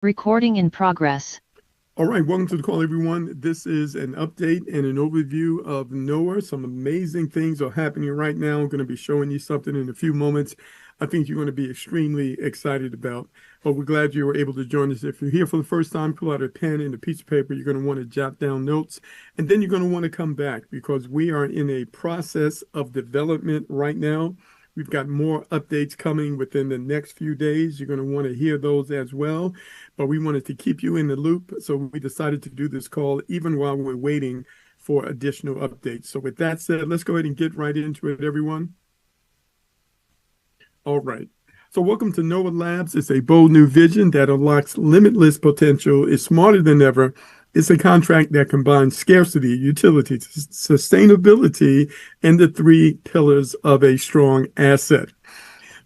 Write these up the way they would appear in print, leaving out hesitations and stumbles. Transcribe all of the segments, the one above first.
Recording in progress. All right, welcome to the call, everyone. This is an update and an overview of NOAA. Some amazing things are happening right now. I'm going to be showing you something in a few moments I think you're going to be extremely excited about. But we're glad you were able to join us. If you're here for the first time, pull out a pen and a piece of paper. You're going to want to jot down notes, and then you're going to want to come back because we are in a process of development right now. We've got more updates coming within the next few days. You're going to want to hear those as well. But we wanted to keep you in the loop, so we decided to do this call even while we're waiting for additional updates. So with that said, let's go ahead and get right into it, everyone. All right. So welcome to NOAA Labs. It's a bold new vision that unlocks limitless potential. It's smarter than ever. It's a contract that combines scarcity, utility, sustainability, and the three pillars of a strong asset.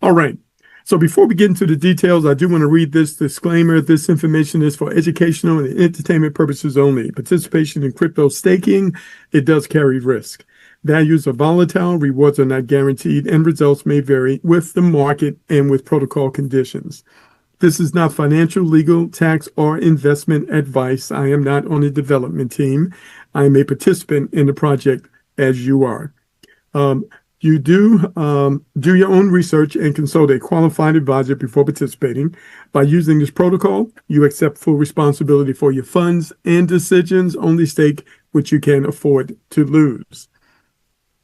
All right. So before we get into the details, I do want to read this disclaimer. This information is for educational and entertainment purposes only. Participation in crypto staking, it does carry risk. Values are volatile, rewards are not guaranteed, and results may vary with the market and with protocol conditions. This is not financial, legal, tax, or investment advice. I am not on the development team. I am a participant in the project as you are. You do your own research and consult a qualified advisor before participating. By using this protocol, you accept full responsibility for your funds and decisions. Only stake what you can afford to lose.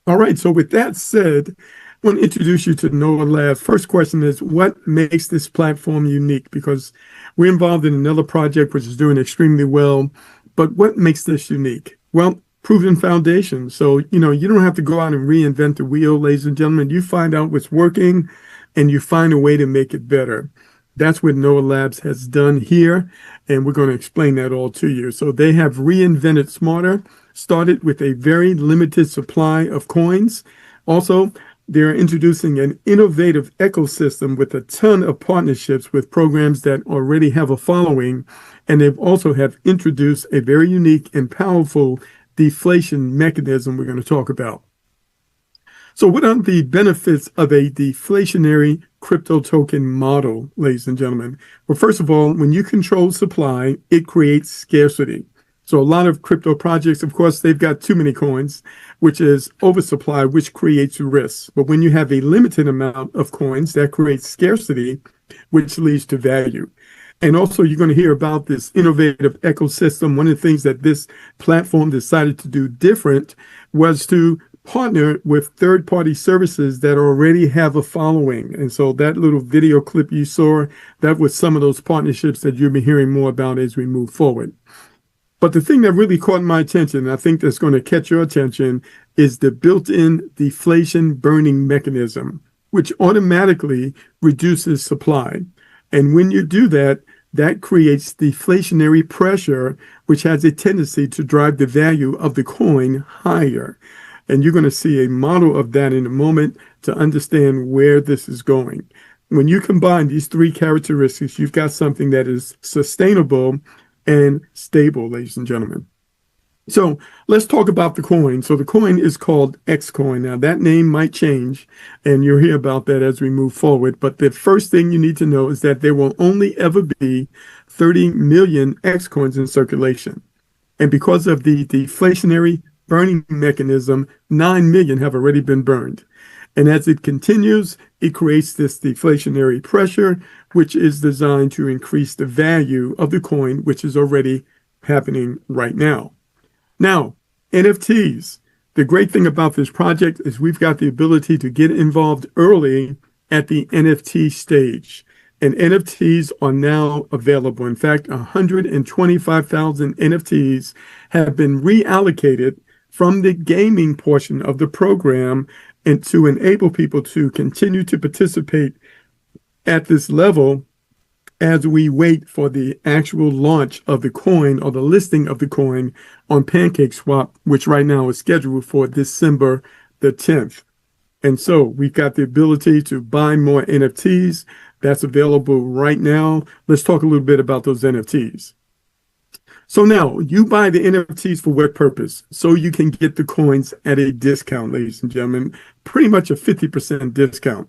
All right, so with that said, I want to introduce you to NOAA Labs. First question is, what makes this platform unique? Because we're involved in another project which is doing extremely well, but what makes this unique? Well, proven foundation. So, you don't have to go out and reinvent the wheel, ladies and gentlemen. You find out what's working and you find a way to make it better. That's what NOAA Labs has done here, and we're going to explain that all to you. So they have reinvented smarter, started with a very limited supply of coins. Also, they're introducing an innovative ecosystem with a ton of partnerships with programs that already have a following, and they've also have introduced a very unique and powerful deflation mechanism we're going to talk about. So what are the benefits of a deflationary crypto token model, ladies and gentlemen? Well, first of all, when you control supply, it creates scarcity. So a lot of crypto projects, of course, they've got too many coins, which is oversupply, which creates risks. But when you have a limited amount of coins, that creates scarcity, which leads to value. And also, you're going to hear about this innovative ecosystem. One of the things that this platform decided to do different was to partner with third-party services that already have a following. And so that little video clip you saw, that was some of those partnerships that you'll be hearing more about as we move forward. But the thing that really caught my attention, and I think that's going to catch your attention, is the built-in deflation burning mechanism, which automatically reduces supply. And when you do that, that creates deflationary pressure, which has a tendency to drive the value of the coin higher. And you're going to see a model of that in a moment to understand where this is going. When you combine these three characteristics, you've got something that is sustainable and stable, ladies and gentlemen. So let's talk about the coin. So the coin is called Xcoin. Now that name might change, and you'll hear about that as we move forward. But the first thing you need to know is that there will only ever be 30 million Xcoins in circulation. And because of the deflationary burning mechanism, 9 million have already been burned. And as it continues, it creates this deflationary pressure, which is designed to increase the value of the coin, which is already happening right now. Now, NFTs. The great thing about this project is we've got the ability to get involved early at the NFT stage. And NFTs are now available. In fact, 125,000 NFTs have been reallocated from the gaming portion of the program and to enable people to continue to participate at this level as we wait for the actual launch of the coin or the listing of the coin on PancakeSwap, which right now is scheduled for December the 10th. And so we've got the ability to buy more NFTs. That's available right now. Let's talk a little bit about those NFTs. So now you buy the NFTs for what purpose? So you can get the coins at a discount, ladies and gentlemen, pretty much a 50% discount.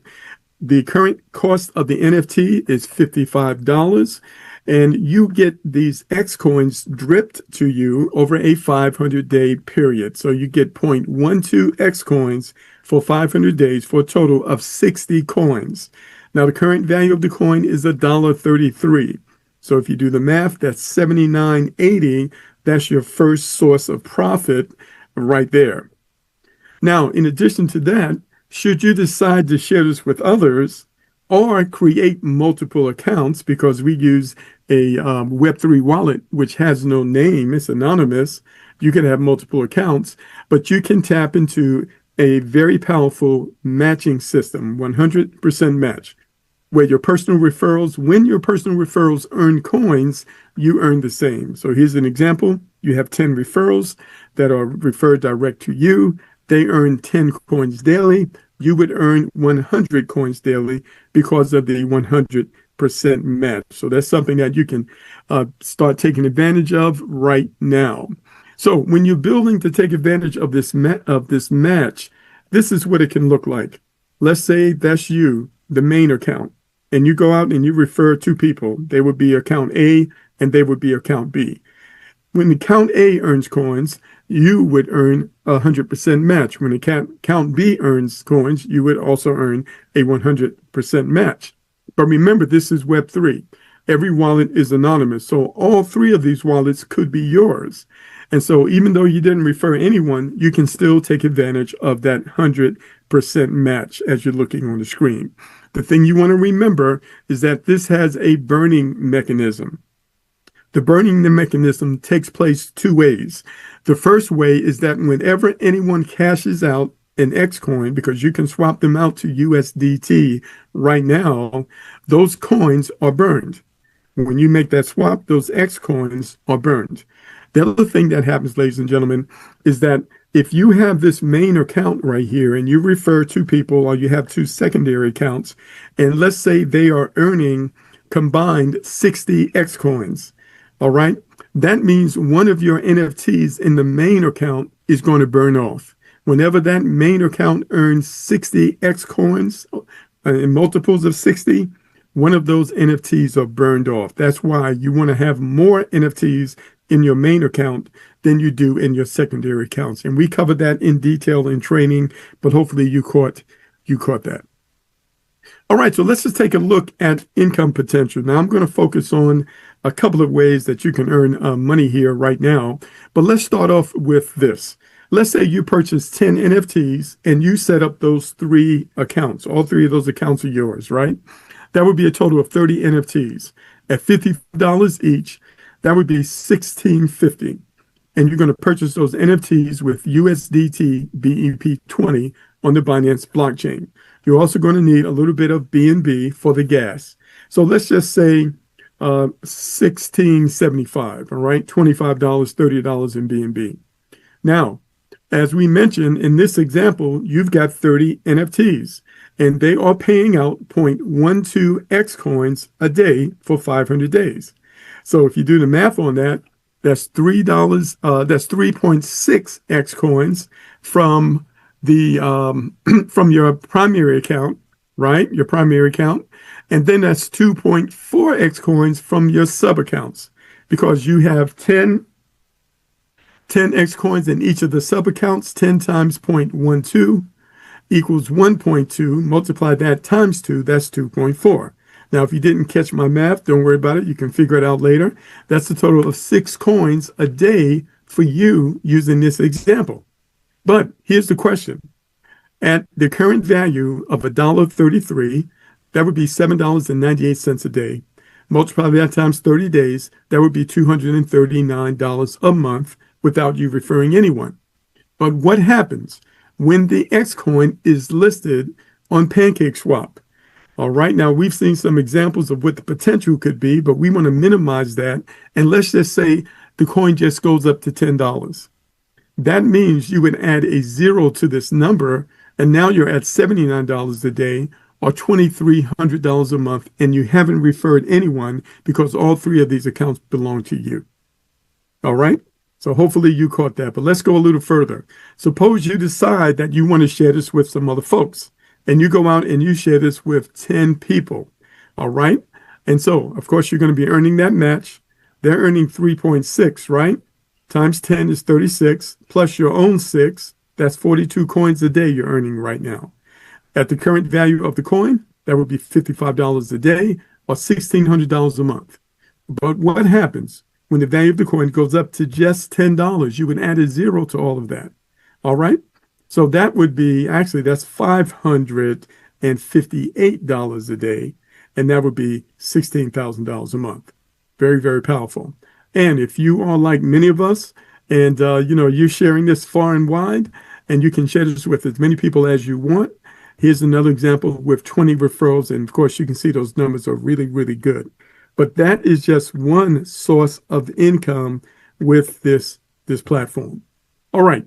The current cost of the NFT is $55. And you get these X coins dripped to you over a 500-day period. So you get 0.12 X coins for 500 days for a total of 60 coins. Now, the current value of the coin is $1.33. So if you do the math, that's $79.80. That's your first source of profit right there. Now, in addition to that, should you decide to share this with others or create multiple accounts, because we use a Web3 wallet, which has no name, it's anonymous, you can have multiple accounts, but you can tap into a very powerful matching system, 100% match, where your personal referrals, when your personal referrals earn coins, you earn the same. So here's an example. You have 10 referrals that are referred direct to you. They earn 10 coins daily. You would earn 100 coins daily because of the 100% match. So that's something that you can start taking advantage of right now. So when you're building to take advantage of this match, this is what it can look like. Let's say that's you, the main account, and you go out and you refer two people. They would be account A and they would be account B. When account A earns coins, you would earn a 100% match. When account B earns coins, you would also earn a 100% match. But remember, this is Web3. Every wallet is anonymous. So all three of these wallets could be yours. And so even though you didn't refer anyone, you can still take advantage of that 100% match as you're looking on the screen. The thing you want to remember is that this has a burning mechanism. The burning mechanism takes place two ways. The first way is that whenever anyone cashes out an X coin, because you can swap them out to USDT right now, those coins are burned. When you make that swap, those X coins are burned. The other thing that happens, ladies and gentlemen, is that if you have this main account right here and you refer two people, or you have two secondary accounts, and let's say they are earning combined 60 X coins, all right, that means one of your NFTs in the main account is going to burn off. Whenever that main account earns 60 X coins in multiples of 60, one of those NFTs are burned off. That's why you want to have more NFTs in your main account than you do in your secondary accounts. And we covered that in detail in training, but hopefully you caught that. All right, so let's just take a look at income potential. Now I'm going to focus on a couple of ways that you can earn money here right now, but let's start off with this. Let's say you purchase 10 NFTs and you set up those three accounts. All three of those accounts are yours, right? That would be a total of 30 NFTs. At $50 each, that would be $16.50. And you're going to purchase those NFTs with USDT BEP20 on the Binance blockchain. You're also going to need a little bit of BNB for the gas. So let's just say $16.75, all right? $25, $30 in BNB. Now, as we mentioned in this example, you've got 30 NFTs, and they are paying out 0.12 X coins a day for 500 days. So if you do the math on that, that's $3. That's 3.6 X coins from the from your primary account, right? Your primary account, and then that's 2.4 X coins from your sub accounts, because you have 10 X coins in each of the sub accounts. 10 times 0.12 equals 1.2. Multiply that times 2, that's 2.4. Now, if you didn't catch my math, don't worry about it. You can figure it out later. That's a total of 6 coins a day for you using this example. But here's the question. At the current value of $1.33, that would be $7.98 a day. Multiply that times 30 days, that would be $239 a month without you referring anyone. But what happens when the X coin is listed on PancakeSwap? All right, now we've seen some examples of what the potential could be, but we want to minimize that. And let's just say the coin just goes up to $10. That means you would add a zero to this number, and now you're at $79 a day or $2,300 a month, and you haven't referred anyone because all three of these accounts belong to you. All right? So hopefully you caught that, but let's go a little further. Suppose you decide that you want to share this with some other folks, and you go out and you share this with 10 people. All right? And so, of course, you're going to be earning that match. They're earning 3.6, right? Times 10 is 36, plus your own 6. That's 42 coins a day you're earning right now. At the current value of the coin, that would be $55 a day or $1,600 a month. But what happens when the value of the coin goes up to just $10? You would add a zero to all of that. All right? So that would be, actually, that's $558 a day, and that would be $16,000 a month. Very, very powerful. And if you are like many of us, and you're sharing this far and wide, and you can share this with as many people as you want. Here's another example with 20 referrals, and of course, you can see those numbers are really, really good. But that is just one source of income with this platform. All right.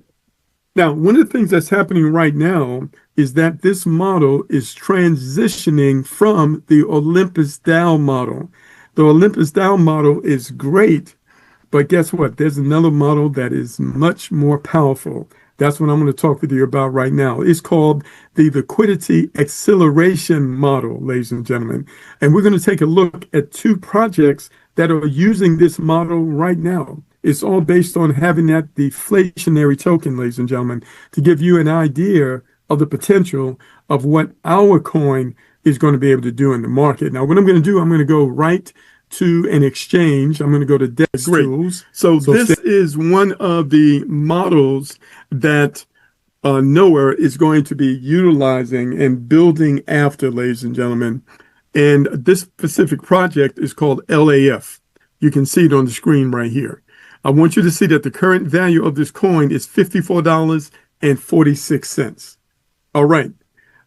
Now, one of the things that's happening right now is that this model is transitioning from the Olympus DAO model. The Olympus DAO model is great, but guess what? There's another model that is much more powerful. That's what I'm going to talk with you about right now. It's called the liquidity acceleration model, ladies and gentlemen. And we're going to take a look at two projects that are using this model right now. It's all based on having that deflationary token, ladies and gentlemen, to give you an idea of the potential of what our coin is going to be able to do in the market. Now, what I'm going to do, I'm going to go right to an exchange. I'm going to go to DEX Tools. So this is one of the models that Noah is going to be utilizing and building after, ladies and gentlemen. And this specific project is called LAF. You can see it on the screen right here. I want you to see that the current value of this coin is $54.46. All right.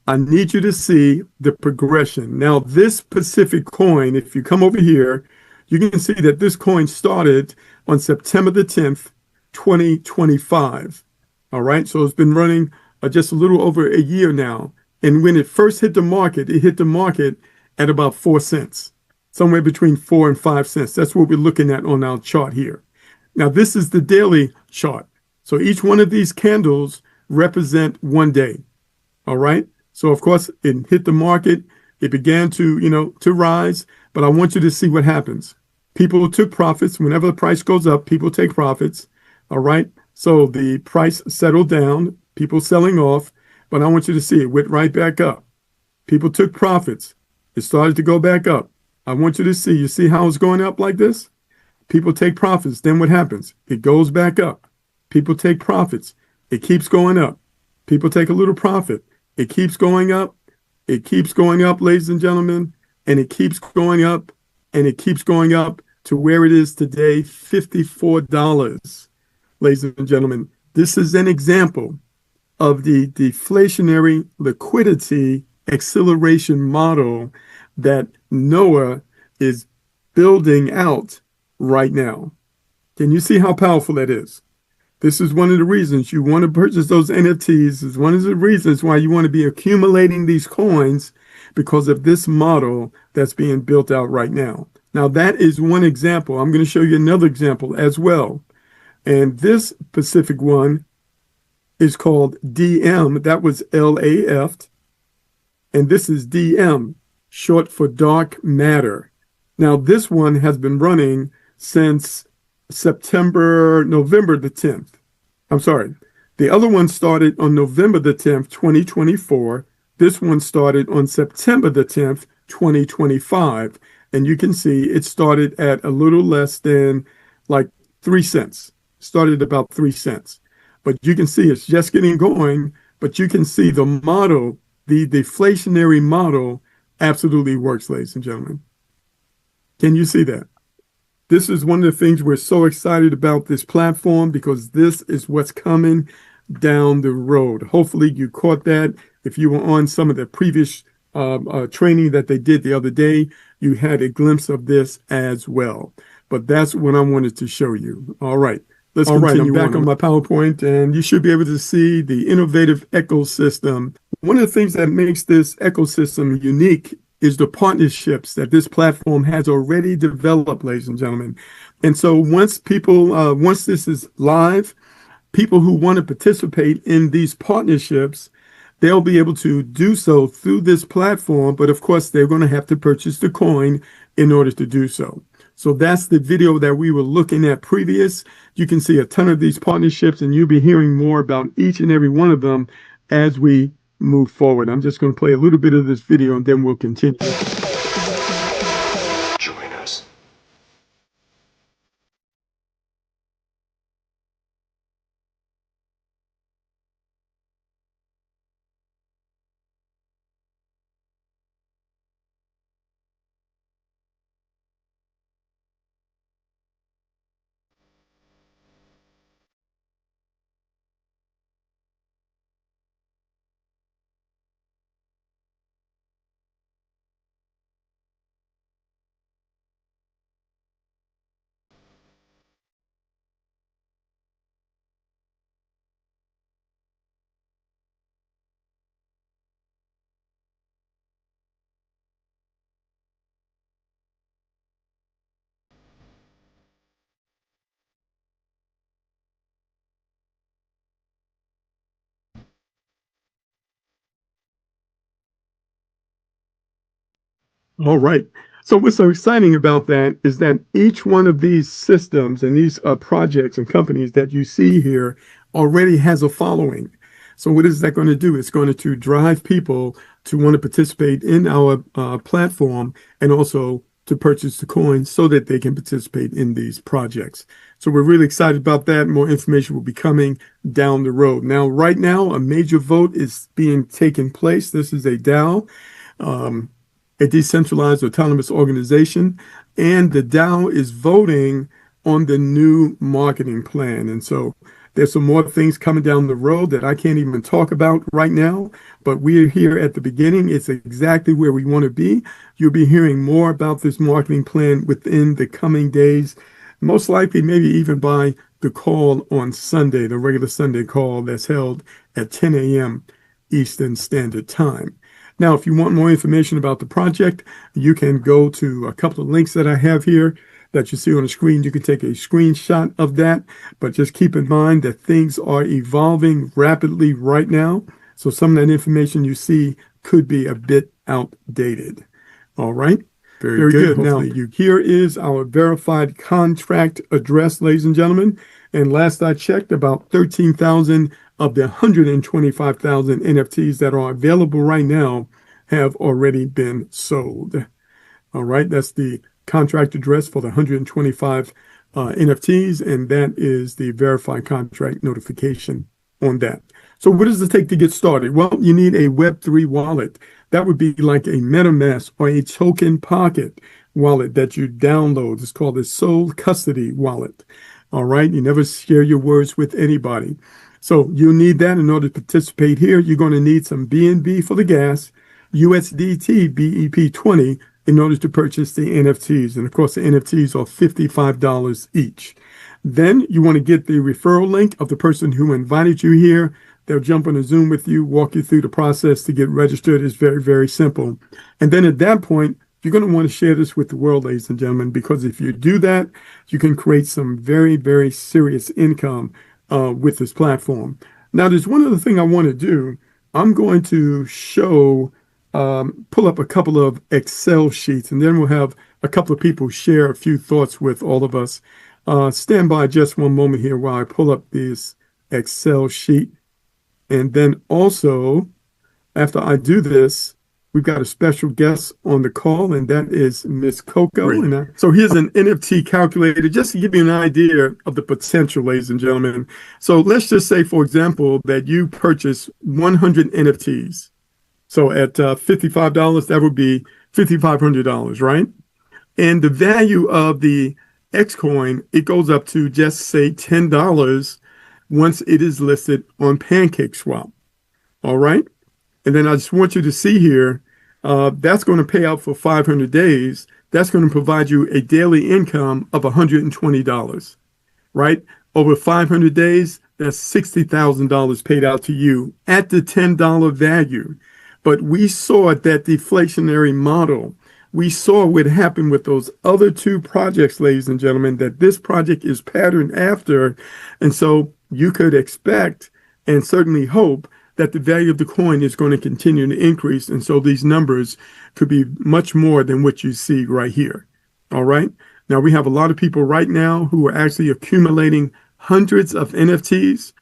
I need you to see the progression. Now, this specific coin, if you come over here, you can see that this coin started on September the 10th, 2025. All right. So it's been running just a little over a year now. And when it first hit the market, it hit the market at about 4 cents, somewhere between 4 and 5 cents. That's what we're looking at on our chart here. Now, this is the daily chart. So each one of these candles represent 1 day. All right. So, of course, it hit the market. It began to rise. But I want you to see what happens. People took profits. Whenever the price goes up, people take profits. All right. So the price settled down, people selling off. But I want you to see it went right back up. People took profits. It started to go back up. I want you see how it's going up like this? People take profits. Then what happens? It goes back up. People take profits. It keeps going up. People take a little profit. It keeps going up. It keeps going up, ladies and gentlemen. And it keeps going up. And it keeps going up to where it is today, $54. Ladies and gentlemen, this is an example of the deflationary liquidity acceleration model that Noah is building out right now. Can you see how powerful that is? This is one of the reasons you want to purchase those NFTs. Is one of the reasons why you want to be accumulating these coins, because of this model that's being built out right now. Now, that is one example. I'm going to show you another example as well. And this specific one is called DM. That was LAF. And this is DM, short for dark matter. Now, this one has been running since November the 10th. I'm sorry. The other one started on November the 10th, 2024. This one started on September the 10th, 2025. And you can see it started at a little less than like 3 cents. Started about 3 cents. But you can see it's just getting going. But you can see the model, the deflationary model, absolutely works, ladies and gentlemen. Can you see that? This is one of the things we're so excited about this platform, because this is what's coming down the road. Hopefully you caught that. If you were on some of the previous training that they did the other day, you had a glimpse of this as well. But that's what I wanted to show you. All right. Let's continue. I'm back on my PowerPoint, and you should be able to see the innovative ecosystem. One of the things that makes this ecosystem unique is the partnerships that this platform has already developed, ladies and gentlemen. And so once this is live, people who want to participate in these partnerships, they'll be able to do so through this platform. But of course, they're going to have to purchase the coin in order to do so. So that's the video that we were looking at previous. You can see a ton of these partnerships, and you'll be hearing more about each and every one of them as we move forward. I'm just going to play a little bit of this video and then we'll continue. Join us. All right. So what's so exciting about that is that each one of these systems and these projects and companies that you see here already has a following. So what is that going to do? It's going to drive people to want to participate in our platform and also to purchase the coins so that they can participate in these projects. So we're really excited about that. More information will be coming down the road. Now, right now, a major vote is being taken place. This is a DAO. A decentralized autonomous organization, and the DAO is voting on the new marketing plan. And so there's some more things coming down the road that I can't even talk about right now, but we're here at the beginning. It's exactly where we want to be. You'll be hearing more about this marketing plan within the coming days, most likely maybe even by the call on Sunday, the regular Sunday call that's held at 10 a.m. Eastern Standard Time. Now, if you want more information about the project, you can go to a couple of links that I have here that you see on the screen. You can take a screenshot of that, but just keep in mind that things are evolving rapidly right now. So some of that information you see could be a bit outdated. All right. Very good. Now, here is our verified contract address, ladies and gentlemen. And last I checked, about 13,000 of the 125,000 NFTs that are available right now have already been sold. All right, that's the contract address for the 125 NFTs, and that is the verified contract notification on that. So what does it take to get started? Well, you need a Web3 wallet. That would be like a MetaMask or a Token Pocket wallet that you download. It's called a sole custody wallet. All right, you never share your words with anybody. So you'll need that in order to participate here. You're going to need some BNB for the gas, USDT BEP20 in order to purchase the NFTs. And of course, the NFTs are $55 each. Then you want to get the referral link of the person who invited you here. They'll jump on a Zoom with you, walk you through the process to get registered. It's very, very simple. And then at that point, you're going to want to share this with the world, ladies and gentlemen, because if you do that, you can create some very, very serious income with this platform. Now, there's one other thing I want to do. I'm going to show, pull up a couple of Excel sheets, and then we'll have a couple of people share a few thoughts with all of us. Stand by just one moment here while I pull up this Excel sheet. And then also, after I do this, we've got a special guest on the call, and that is Miss Coco. And so here's an NFT calculator, just to give you an idea of the potential, ladies and gentlemen. So let's just say, for example, that you purchase 100 NFTs. So at $55, that would be $5,500, right? And the value of the X coin, it goes up to just say $10 once it is listed on PancakeSwap. All right. And then I just want you to see here, that's going to pay out for 500 days. That's going to provide you a daily income of $120, right? Over 500 days, that's $60,000 paid out to you at the $10 value. But we saw that deflationary model. We saw what happened with those other two projects, ladies and gentlemen, that this project is patterned after. And so you could expect and certainly hope that the value of the coin is going to continue to increase. And so these numbers could be much more than what you see right here. All right. Now we have a lot of people right now who are actually accumulating hundreds of NFTs.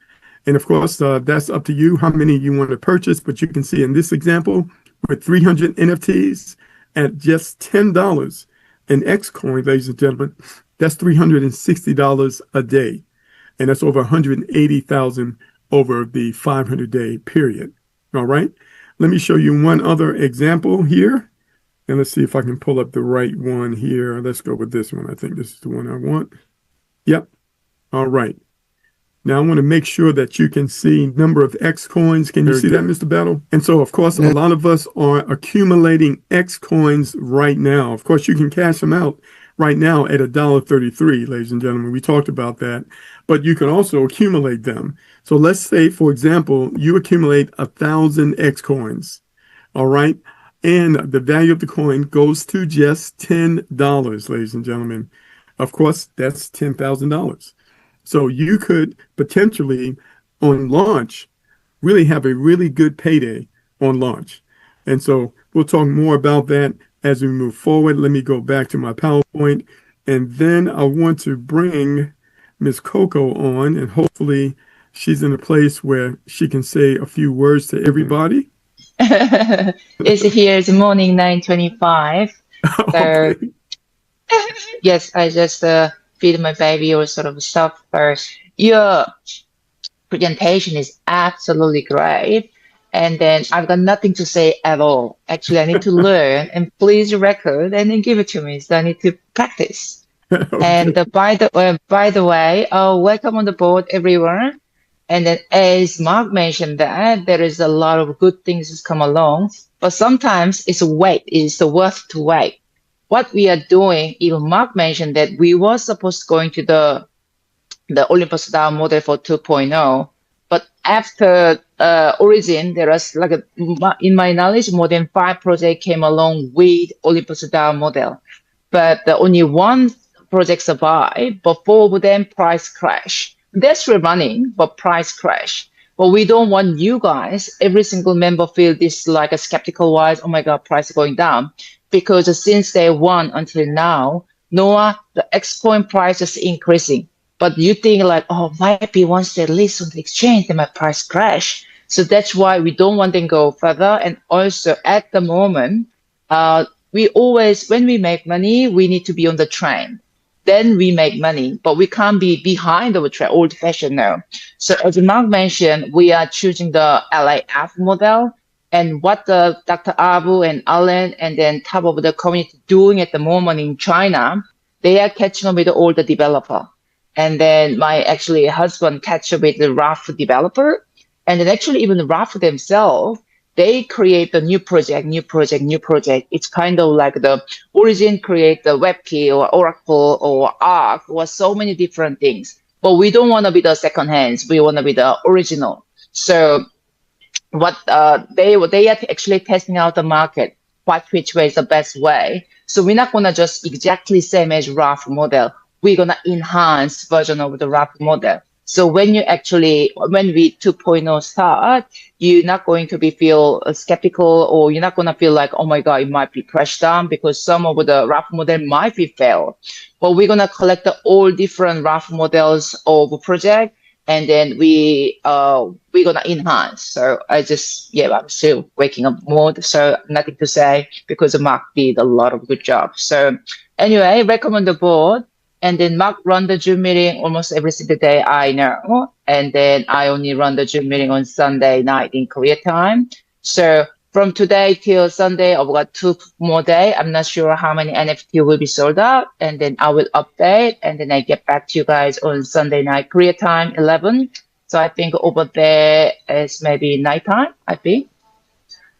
And of course, that's up to you how many you want to purchase. But you can see in this example, with 300 NFTs at just $10 an X coin, ladies and gentlemen, that's $360 a day. And that's over 180,000 over the 500-day period. All right. Let me show you one other example here. And let's see if I can pull up the right one here. Let's go with this one. I think this is the one I want. Yep. All right. Now I want to make sure that you can see number of X coins. Can you see that, Mr. Battle? And so, of course, a lot of us are accumulating X coins right now. Of course, you can cash them out right now at $1.33, ladies and gentlemen. We talked about that. But you can also accumulate them. So let's say, for example, you accumulate 1,000 X coins. All right. And the value of the coin goes to just $10, ladies and gentlemen. Of course, that's $10,000. So you could potentially, on launch, really have a really good payday on launch. And so we'll talk more about that as we move forward. Let me go back to my PowerPoint. And then I want to bring Miss Coco on, and hopefully she's in a place where she can say a few words to everybody. It's here, it's morning 9:25. So, Okay. yes, I just feed my baby or sort of stuff first. Your presentation is absolutely great. And then I've got nothing to say at all. Actually, I need to learn and please record and then give it to me. So I need to practice. Okay. And by the way, welcome on the board, everyone. And then as Mark mentioned that there is a lot of good things that come along, but sometimes it's worth to wait. What we are doing, even Mark mentioned that we were supposed to go into the Olympus DAO model for 2.0, but after Origin, there was in my knowledge, more than 5 projects came along with Olympus DAO model, but only one project survived, but 4 of them price crash. They're still running, but price crash. But we don't want you guys, every single member feel this like a skeptical wise, oh my God, price is going down. Because since day one until now, Noah, the X coin price is increasing. But you think like, oh, YP once they list on the exchange, then my price crash. So that's why we don't want them to go further. And also at the moment, we always, when we make money, we need to be on the trend. Then we make money, but we can't be behind the trend, old fashioned now. So as Mark mentioned, we are choosing the LAF model. And what the Dr. Abu and Alan and then top of the community doing at the moment in China, they are catching up with all the developer. And then my actually husband catch up with the RAF developer. And then actually even the RAF themselves, they create a new project. It's kind of like the Origin create the WebKey or Oracle or Arc or so many different things. But we don't want to be the second hands. We want to be the original. So what they are actually testing out the market, which way is the best way. So we're not gonna just exactly same as RAF model. We're gonna enhance version of the RAF model. So when we 2.0 start, you're not going to feel skeptical, or you're not gonna feel like, oh my God, it might be crashed down because some of the RAF model might be failed. But we're gonna collect all different RAF models of a project. And then we're gonna enhance. So I'm still waking up mode. So nothing to say because Mark did a lot of good job. So anyway, recommend the board. And then Mark run the Zoom meeting almost every single day, I know. And then I only run the Zoom meeting on Sunday night in Korea time. So from today till Sunday, I've got 2 more days. I'm not sure how many NFT will be sold out. And then I will update. And then I get back to you guys on Sunday night, Korea time, 11. So I think over there is maybe nighttime, I think.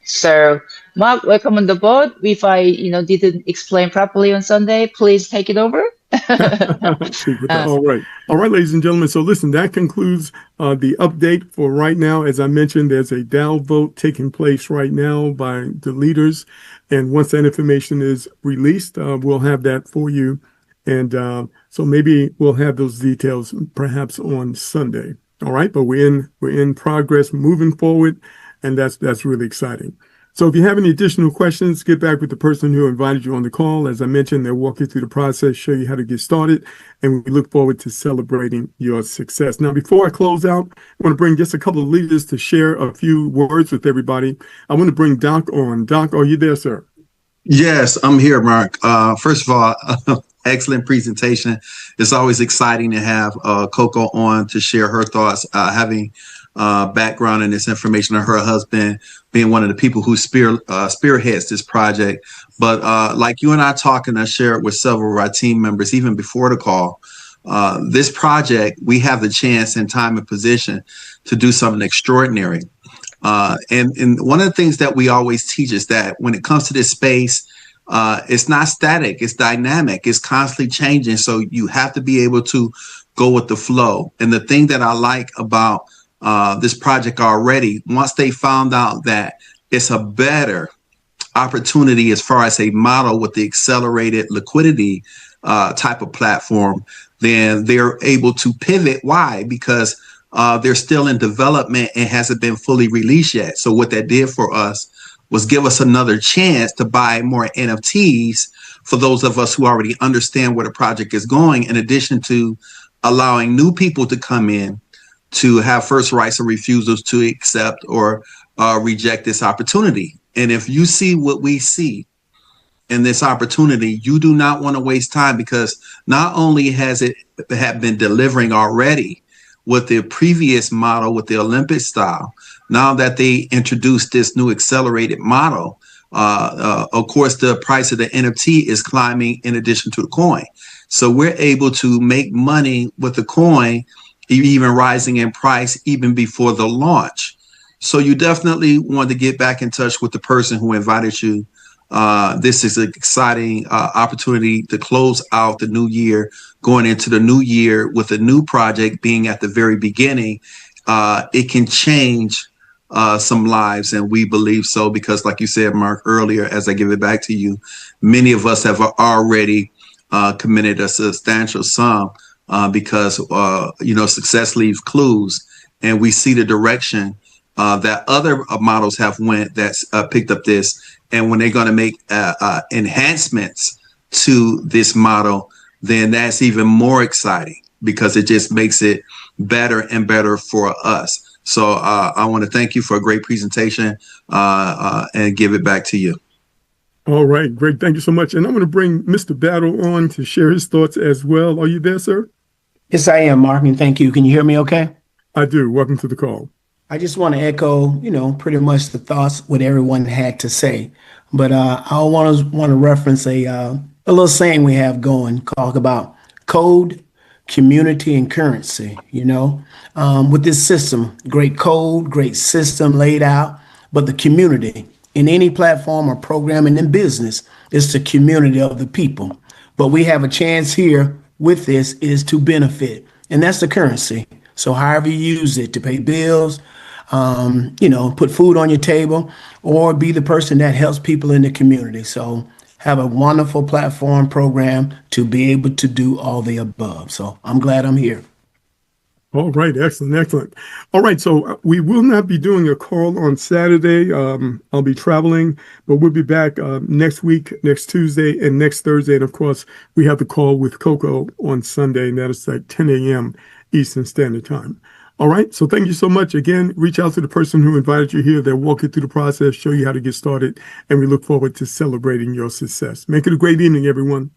So Mark, welcome on the board. If I, didn't explain properly on Sunday, please take it over. All right, ladies and gentlemen. So listen, that concludes the update for right now. As I mentioned, there's a DAO vote taking place right now by the leaders. And once that information is released, we'll have that for you. And so maybe we'll have those details perhaps on Sunday. All right, but we're in progress moving forward. And that's really exciting. So if you have any additional questions, get back with the person who invited you on the call. As I mentioned, they'll walk you through the process, show you how to get started, and we look forward to celebrating your success. Now, before I close out, I want to bring just a couple of leaders to share a few words with everybody. I want to bring Doc on. Doc, are you there, sir? Yes, I'm here, Mark. First of all, excellent presentation. It's always exciting to have Coco on to share her thoughts, having background in this information of her husband being one of the people who spearheads this project. But like you and I talking, I shared with several of our team members, even before the call, this project, we have the chance and time and position to do something extraordinary. And one of the things that we always teach is that when it comes to this space, it's not static, it's dynamic, it's constantly changing. So you have to be able to go with the flow. And the thing that I like about this project already, once they found out that it's a better opportunity as far as a model with the accelerated liquidity type of platform, then they're able to pivot. Why? Because they're still in development and hasn't been fully released yet. So what that did for us was give us another chance to buy more NFTs for those of us who already understand where the project is going, in addition to allowing new people to come in to have first rights and refusals to accept or reject this opportunity. And if you see what we see in this opportunity, you do not want to waste time, because not only has it have been delivering already with the previous model with the Olympic style, now that they introduced this new accelerated model, of course, the price of the NFT is climbing in addition to the coin. So we're able to make money with the coin, even rising in price even before the launch. So you definitely want to get back in touch with the person who invited you. This is an exciting opportunity to close out the new year, going into the new year with a new project being at the very beginning. It can change some lives, and we believe so, because like you said, Mark, earlier, as I give it back to you, many of us have already committed a substantial sum because success leaves clues, and we see the direction that other models have went that's picked up this. And when they're going to make enhancements to this model, then that's even more exciting, because it just makes it better and better for us. So I want to thank you for a great presentation and give it back to you. All right, great. Thank you so much. And I'm going to bring Mr. Battle on to share his thoughts as well. Are you there, sir? Yes, I am, Mark, and thank you. Can you hear me okay? I do. Welcome to the call. I just want to echo, pretty much the thoughts what everyone had to say. But I want to reference a little saying we have going, talk about code, community, and currency. With this system, great code, great system laid out, but the community in any platform or programming in business is the community of the people. But we have a chance here with this is to benefit, and that's the currency. So however you use it to pay bills, put food on your table, or be the person that helps people in the community. So have a wonderful platform program to be able to do all the above. So I'm glad I'm here. All right. Excellent. Excellent. All right. So we will not be doing a call on Saturday. I'll be traveling, but we'll be back next week, next Tuesday and next Thursday. And of course, we have the call with Coco on Sunday, and that is at 10 a.m. Eastern Standard Time. All right. So thank you so much. Again, reach out to the person who invited you here. They'll walk you through the process, show you how to get started, and we look forward to celebrating your success. Make it a great evening, everyone.